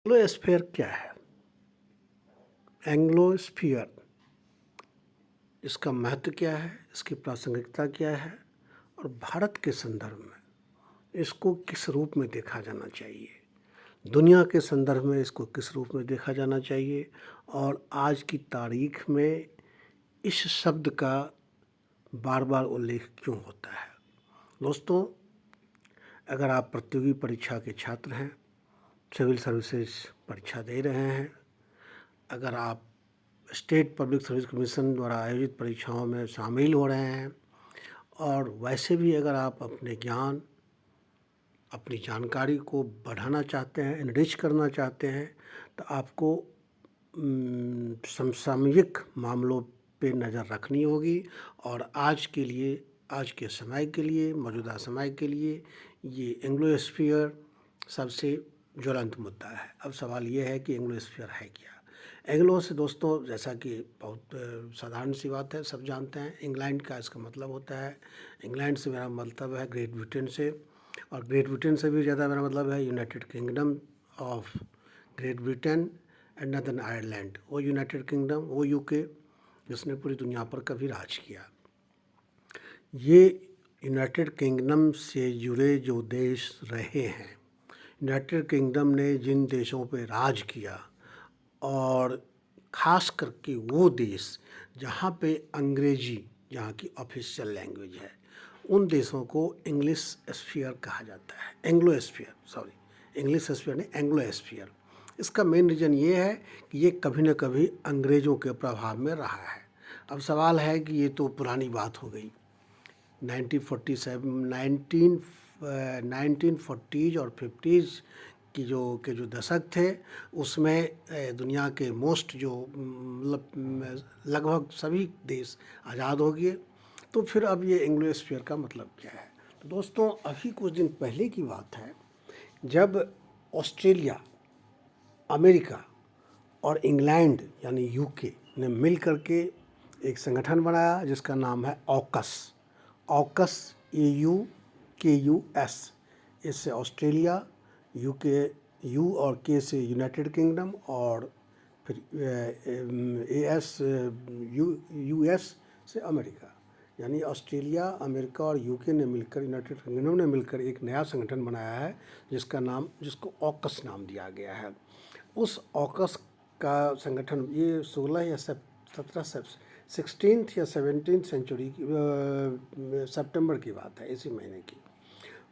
एंग्लोस्फीयर क्या है? एंग्लोस्फीयर, इसका महत्व क्या है, इसकी प्रासंगिकता क्या है और भारत के संदर्भ में इसको किस रूप में देखा जाना चाहिए, दुनिया के संदर्भ में इसको किस रूप में देखा जाना चाहिए और आज की तारीख में इस शब्द का बार बार उल्लेख क्यों होता है। दोस्तों, अगर आप प्रतियोगी परीक्षा के छात्र हैं, सिविल सर्विसेज परीक्षा दे रहे हैं, अगर आप स्टेट पब्लिक सर्विस कमीशन द्वारा आयोजित परीक्षाओं में शामिल हो रहे हैं और वैसे भी अगर आप अपने ज्ञान, अपनी जानकारी को बढ़ाना चाहते हैं, एनरिच करना चाहते हैं, तो आपको समसामयिक मामलों पे नज़र रखनी होगी और आज के लिए, आज के समय के लिए, मौजूदा समय के लिए ये एंग्लोस्फीयर सबसे ज्वलंत मुद्दा है। अब सवाल ये है कि एंग्लोस्फीयर है क्या। एंग्लो से दोस्तों, जैसा कि बहुत साधारण सी बात है, सब जानते हैं, इंग्लैंड का इसका मतलब होता है। इंग्लैंड से मेरा मतलब है ग्रेट ब्रिटेन से, और ग्रेट ब्रिटेन से भी ज़्यादा मेरा मतलब है United kingdom of great Britain and northern Ireland. वो यूनाइटेड किंगडम, वो यूके, जिसने पूरी दुनिया पर कभी राज किया। ये यूनाइटेड किंगडम से जुड़े जो देश रहे हैं, यूनाइटेड किंगडम ने जिन देशों पर राज किया, और ख़ास करके वो देश जहाँ पे अंग्रेजी जहाँ की ऑफिशियल लैंग्वेज है, उन देशों को इंग्लिश स्फीयर कहा जाता है। एंग्लोस्फीयर, सॉरी, इंग्लिश स्फीयर नहीं, एंग्लोस्फीयर। इसका मेन रीज़न ये है कि ये कभी न कभी अंग्रेज़ों के प्रभाव में रहा है। अब सवाल है कि ये तो पुरानी बात हो गई, 1940s और 50s की जो दशक थे, उसमें दुनिया के मोस्ट जो मतलब लगभग सभी देश आज़ाद हो गए। तो फिर अब ये एंग्लोस्फीयर का मतलब क्या है। तो दोस्तों, अभी कुछ दिन पहले की बात है जब ऑस्ट्रेलिया, अमेरिका और इंग्लैंड यानी यूके ने मिल करके एक संगठन बनाया जिसका नाम है ऑकस। AUKUS, AUKUS। इससे ऑस्ट्रेलिया, यूके, यू और के से यूनाइटेड किंगडम, और फिर US से अमेरिका, यानी ऑस्ट्रेलिया, अमेरिका और यूके ने मिलकर, यूनाइटेड किंगडम ने मिलकर एक नया संगठन बनाया है जिसको ऑकस नाम दिया गया है। उस ऑकस का संगठन ये 16 या 16th या 17th सेंचुरी की सितंबर की बात है, इसी महीने की।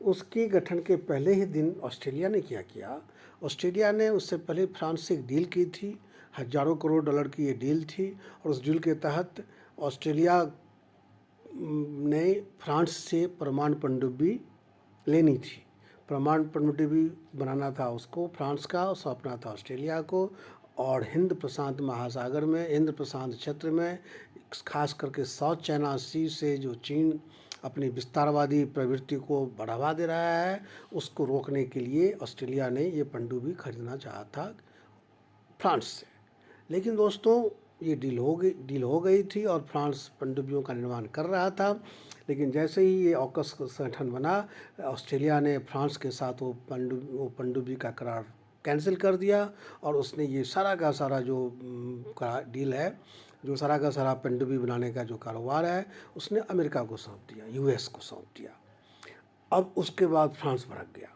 उसके गठन के पहले ही दिन ऑस्ट्रेलिया ने क्या किया, ऑस्ट्रेलिया ने उससे पहले फ्रांस से एक डील की थी, हज़ारों करोड़ डॉलर की ये डील थी, और उस डील के तहत ऑस्ट्रेलिया ने फ्रांस से परमाणु पनडुब्बी लेनी थी। परमाणु पनडुब्बी बनाना था उसको फ्रांस का, सौंपना था ऑस्ट्रेलिया को, और हिंद प्रशांत महासागर में, हिंद प्रशांत क्षेत्र में, खास करके साउथ चाइना सी से जो चीन अपनी विस्तारवादी प्रवृत्ति को बढ़ावा दे रहा है, उसको रोकने के लिए ऑस्ट्रेलिया ने ये पनडुब्बी खरीदना चाहा था फ्रांस से। लेकिन दोस्तों, ये डील हो गई थी और फ्रांस पनडुब्बियों का निर्माण कर रहा था। लेकिन जैसे ही ये ऑकस संगठन बना, ऑस्ट्रेलिया ने फ्रांस के साथ वो पनडुब्बी का करार कैंसिल कर दिया, और उसने ये सारा का सारा जो डील है, जो सारा का सारा पनडुब्बी बनाने का जो कारोबार है, उसने अमेरिका को सौंप दिया, US को सौंप दिया। अब उसके बाद फ्रांस भड़क गया,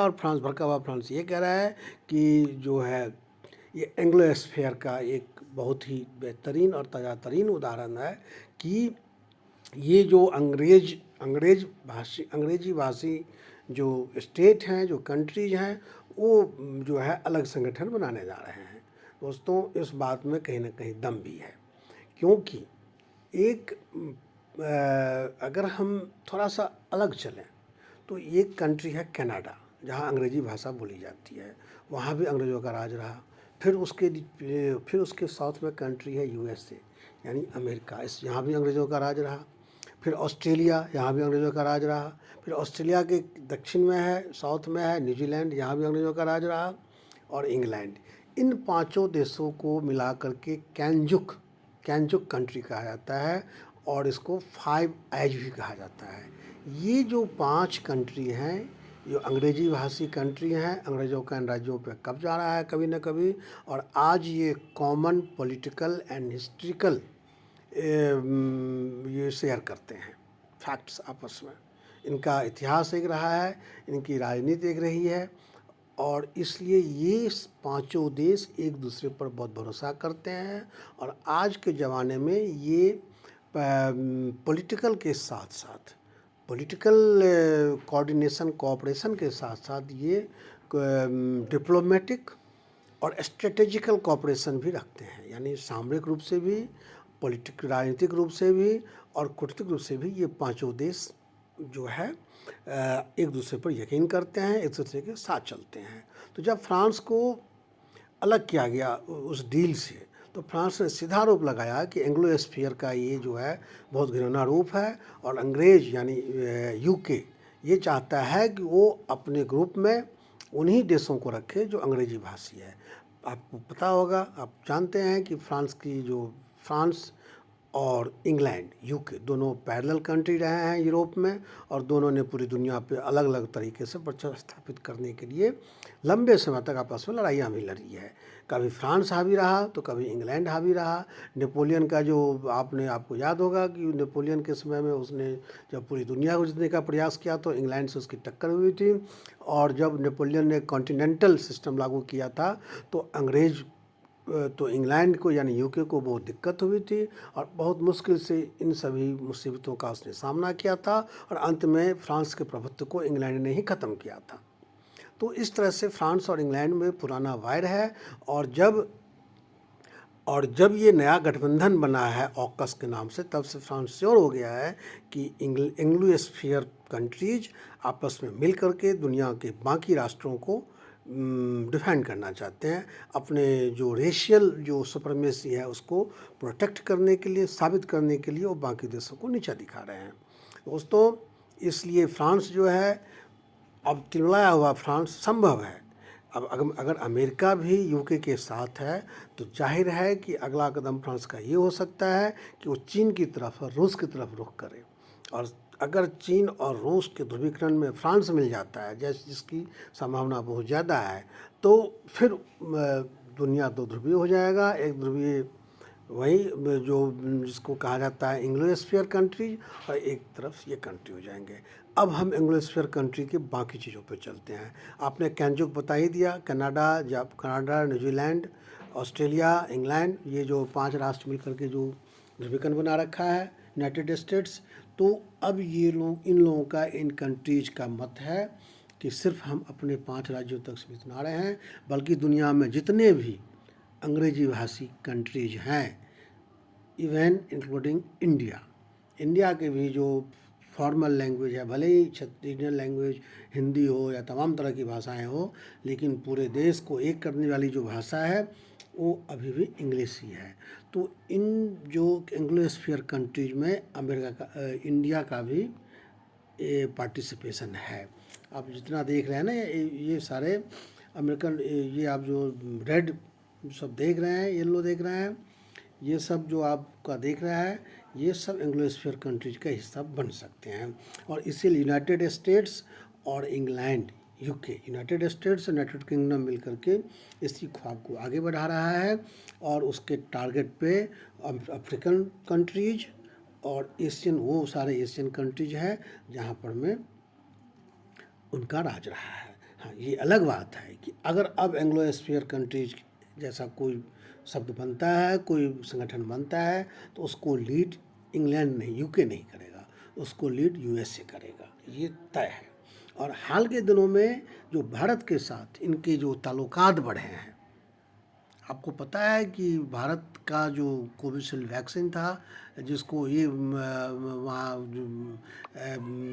और फ्रांस भड़का हुआ फ्रांस ये कह रहा है कि जो है ये एंग्लोस्फीयर का एक बहुत ही बेहतरीन और ताज़ा तरीन उदाहरण है कि ये जो अंग्रेजी भाषी जो स्टेट हैं, जो कंट्रीज हैं, वो जो है अलग संगठन बनाने जा रहे हैं। दोस्तों, इस बात में कहीं ना कहीं दम भी है, क्योंकि एक अगर हम थोड़ा सा अलग चलें तो एक कंट्री है कनाडा, जहाँ अंग्रेज़ी भाषा बोली जाती है, वहाँ भी अंग्रेज़ों का राज रहा। फिर उसके साउथ में कंट्री है USA, यानी अमेरिका, यहाँ भी अंग्रेज़ों का राज रहा। फिर ऑस्ट्रेलिया, यहाँ भी अंग्रेज़ों का राज रहा। फिर ऑस्ट्रेलिया के दक्षिण में है, साउथ में है न्यूजीलैंड, यहाँ भी अंग्रेज़ों का राज रहा, और इंग्लैंड। इन पांचों देशों को मिला करके कैंजुक कंट्री कहा जाता है, और इसको 5 आइज भी कहा जाता है। ये जो 5 कंट्री हैं, जो अंग्रेजी भाषी कंट्री हैं, अंग्रेज़ों का इन राज्यों पे कब्जा रहा है कभी न कभी, और आज ये कॉमन पॉलिटिकल एंड हिस्ट्रिकल ये शेयर करते हैं फैक्ट्स आपस में। इनका इतिहास एक रहा है, इनकी राजनीति एक रही है, और इसलिए ये पांचों देश एक दूसरे पर बहुत भरोसा करते हैं। और आज के ज़माने में ये पॉलिटिकल के साथ साथ, पॉलिटिकल कोऑर्डिनेशन कोऑपरेशन के साथ साथ ये डिप्लोमेटिक और स्ट्रेटेजिकल कोऑपरेशन भी रखते हैं। यानी सामरिक रूप से भी, राजनीतिक रूप से भी और कूटनीतिक रूप से भी ये पांचों देश जो है एक दूसरे पर यकीन करते हैं, एक दूसरे के साथ चलते हैं। तो जब फ्रांस को अलग किया गया उस डील से, तो फ्रांस ने सीधा आरोप लगाया कि एंग्लो स्फीयर का ये जो है बहुत घिनौना रूप है, और अंग्रेज यानी यूके ये चाहता है कि वो अपने ग्रुप में उन्हीं देशों को रखे जो अंग्रेजी भाषी है। आपको पता होगा, आप जानते हैं कि फ्रांस और इंग्लैंड, यूके दोनों पैरेलल कंट्री रहे हैं यूरोप में, और दोनों ने पूरी दुनिया पे अलग अलग तरीके से वर्चस्व स्थापित करने के लिए लंबे समय तक आपस में लड़ाइयाँ भी लड़ी है। कभी फ्रांस हावी रहा तो कभी इंग्लैंड हावी रहा। नेपोलियन का जो आपको याद होगा कि नेपोलियन के समय में उसने जब पूरी दुनिया को जीतने का प्रयास किया तो इंग्लैंड से उसकी टक्कर हुई थी, और जब नेपोलियन ने कॉन्टिनेंटल सिस्टम लागू किया था तो इंग्लैंड को यानी यूके को बहुत दिक्कत हुई थी, और बहुत मुश्किल से इन सभी मुसीबतों का उसने सामना किया था, और अंत में फ्रांस के प्रभुत्व को इंग्लैंड ने ही ख़त्म किया था। तो इस तरह से फ्रांस और इंग्लैंड में पुराना वायर है। और जब ये नया गठबंधन बना है ऑकस के नाम से, तब से फ्रांस श्योर हो गया है कि एंग्लो स्फीयर कंट्रीज आपस में मिल करके दुनिया के बाकी राष्ट्रों को डिफेंड करना चाहते हैं, अपने जो रेशियल जो सुपरमेसी है उसको प्रोटेक्ट करने के लिए, साबित करने के लिए वो बाकी देशों को नीचा दिखा रहे हैं दोस्तों। इसलिए फ्रांस जो है, अब तिलमिलाया हुआ फ्रांस संभव है। अब अगर अमेरिका भी यूके के साथ है तो जाहिर है कि अगला कदम फ्रांस का ये हो सकता है कि वो चीन की तरफ और रूस की तरफ रुख करे, और अगर चीन और रूस के ध्रुवीकरण में फ्रांस मिल जाता है, जिसकी संभावना बहुत ज़्यादा है, तो फिर दुनिया दो ध्रुवीय हो जाएगा। एक ध्रुवीय वही जो जिसको कहा जाता है एंग्लो स्फीयर कंट्री, और एक तरफ ये कंट्री हो जाएंगे। अब हम एंग्लो स्फीयर कंट्री के बाकी चीज़ों पे चलते हैं। आपने कैंजुक बता ही दिया, कनाडा, न्यूजीलैंड, ऑस्ट्रेलिया, इंग्लैंड, ये जो 5 राष्ट्र मिल करके जो ध्रुवीकरण बना रखा है यूनाइटेड स्टेट्स। तो अब इन लोगों का, इन कंट्रीज का मत है कि सिर्फ हम अपने 5 राज्यों तक सीमित ना रहे हैं, बल्कि दुनिया में जितने भी अंग्रेजी भाषी कंट्रीज हैं, इवन इंक्लूडिंग इंडिया के भी जो फॉर्मल लैंग्वेज है, भले ही रीजनल लैंग्वेज हिंदी हो या तमाम तरह की भाषाएं हो, लेकिन पूरे देश को एक करने वाली जो भाषा है वो अभी भी इंग्लिश ही है। तो इन जो एंग्लो स्फीयर कंट्रीज में इंडिया का भी पार्टिसिपेशन है। आप जितना देख रहे हैं ना, ये सारे अमेरिकन, ये आप जो रेड सब देख रहे हैं, येलो देख रहे हैं, ये सब जो आपका देख रहा है, ये सब एंग्लो स्फीयर कंट्रीज का हिस्सा बन सकते हैं। और इसीलिए यूनाइटेड स्टेट्स और इंग्लैंड, यूनाइटेड स्टेट्स और यूनाइटेड किंगडम मिलकर के इसी ख्वाब को आगे बढ़ा रहा है, और उसके टारगेट पे अफ्रीकन कंट्रीज और वो सारे एशियन कंट्रीज हैं जहाँ पर में उनका राज रहा है। हाँ, ये अलग बात है कि अगर अब एंग्लो स्फीयर कंट्रीज जैसा कोई शब्द बनता है, कोई संगठन बनता है, तो उसको लीड इंग्लैंड नहीं, यूके नहीं करेगा, उसको लीड यूएसए करेगा, ये तय है। और हाल के दिनों में जो भारत के साथ इनके जो ताल्लुकात बढ़े हैं, आपको पता है कि भारत का जो कोविशील्ड वैक्सीन था, जिसको ये वहाँ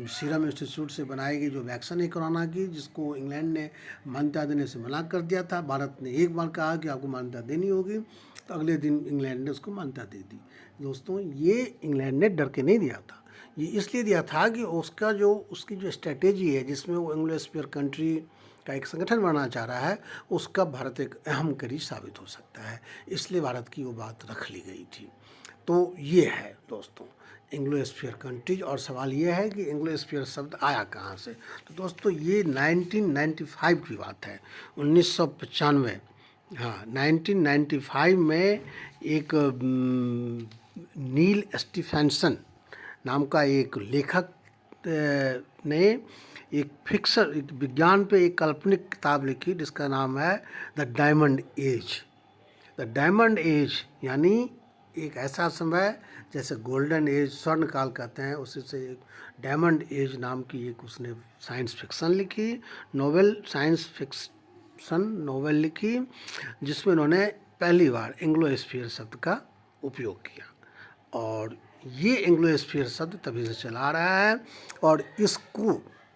सीरम इंस्टीट्यूट से बनाई गई जो वैक्सीन है कोरोना की, जिसको इंग्लैंड ने मान्यता देने से मना कर दिया था, भारत ने एक बार कहा कि आपको मान्यता देनी होगी, तो अगले दिन इंग्लैंड ने उसको मान्यता दे दी। दोस्तों, ये इंग्लैंड ने डर के नहीं दिया था, ये इसलिए दिया था कि उसकी जो स्ट्रेटेजी है, जिसमें वो एंग्लो स्फीयर कंट्री का एक संगठन बनाना चाह रहा है, उसका भारत एक अहम कड़ी साबित हो सकता है, इसलिए भारत की वो बात रख ली गई थी। तो ये है दोस्तों, एंग्लोस्फीयर कंट्रीज। और सवाल ये है कि एंग्लोस्फीयर शब्द आया कहाँ से। तो दोस्तों ये 1995 की बात है, 1995। हाँ, 1995 में एक नील स्टीफेंसन नाम का एक लेखक ने एक विज्ञान पे एक काल्पनिक किताब लिखी जिसका नाम है the diamond age. The diamond age यानी एक ऐसा समय जैसे गोल्डन एज, स्वर्ण काल कहते हैं, उसी से एक डायमंड एज नाम की एक उसने साइंस फिक्शन लिखी, साइंस फिक्शन नोवेल लिखी, जिसमें उन्होंने पहली बार एंग्लोस्फीयर शब्द का उपयोग किया। और ये एंग्लोस्फीयर शब्द तभी से चला आ रहा है, और इसको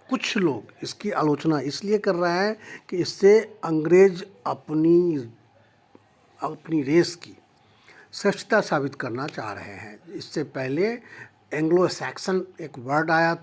कुछ लोग इसकी आलोचना इसलिए कर रहे हैं कि इससे अंग्रेज अपनी रेस की श्रेष्ठता साबित करना चाह रहे हैं। इससे पहले एंग्लो सैक्सन एक वर्ड आया